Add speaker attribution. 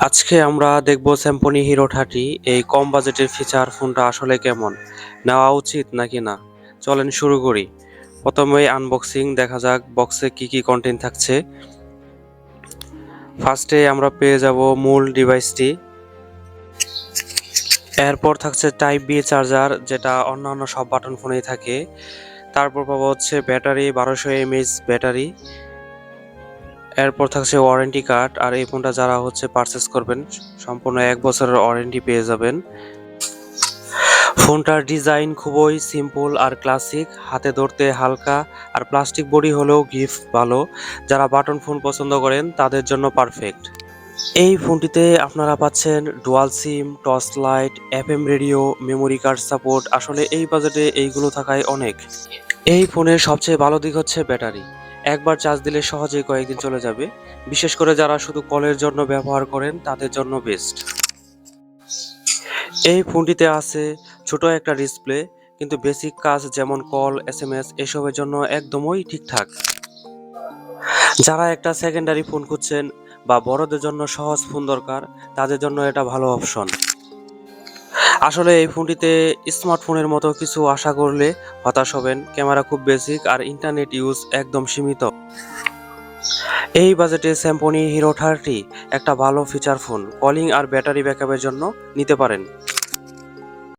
Speaker 1: আজকে আমরা দেখব স্যামসং হিরো 30 এই কম বাজেটের ফিচার ফোনটা আসলে কেমন, নেওয়া উচিত নাকি না। চলেন শুরু করি। প্রথমেই আনবক্সিং দেখা যাক বক্সে কি কি কন্টেন্ট থাকছে। ফার্স্টে আমরা পেয়ে যাব মূল ডিভাইসটি, এরপর থাকছে টাইপ বি চার্জার যেটা অন্যান্য সব বাটন ফোনেই থাকে। তারপর পাবো হচ্ছে ব্যাটারি 1200 এমএএইচ ব্যাটারি। এরপর থাকছে ওয়ারেন্টি কার্ড, আর এই ফোনটা যারা হচ্ছে পারচেস করবেন সম্পূর্ণ 1 বছরের ওয়ারেন্টি পেয়ে যাবেন। ফোনটার ডিজাইন খুবই সিম্পল আর ক্লাসিক, হাতে ধরতে হালকা আর প্লাস্টিক বডি হলেও গিফট ভালো। যারা বাটন ফোন পছন্দ করেন তাদের জন্য পারফেক্ট। এই ফোনটিতে আপনারা পাচ্ছেন dual SIM, torch light, FM radio, memory card support. আসলে এই বাজেটে এইগুলো থাকায় অনেক। এই ফোনের সবচেয়ে ভালো দিক হচ্ছে ব্যাটারি, একবার চার্জ দিলে সহজেই কয়েকদিন চলে যাবে। বিশেষ করে যারা শুধু কলের জন্য ব্যবহার করেন তাদের জন্য বেস্ট। এই ফোনটিতে আছে ছোট একটা ডিসপ্লে, কিন্তু বেসিক কাজ যেমন কল, এসএমএস এসবের জন্য একদমই ঠিকঠাক। যারা একটা সেকেন্ডারি ফোন খুঁজছেন বা বড়দের জন্য সহজ ফোন দরকার, তাদের জন্য এটা ভালো অপশন। আসলে এই ফোনটিতে স্মার্টফোনের মতো কিছু আশা করলে হতাশ হবেন। ক্যামেরা খুব বেসিক আর ইন্টারনেট ইউজ একদম সীমিত। এই বাজেটে স্যামসং হিরো 30 একটা ভালো ফিচার ফোন, কলিং আর ব্যাটারি ব্যাকআপের জন্য নিতে পারেন।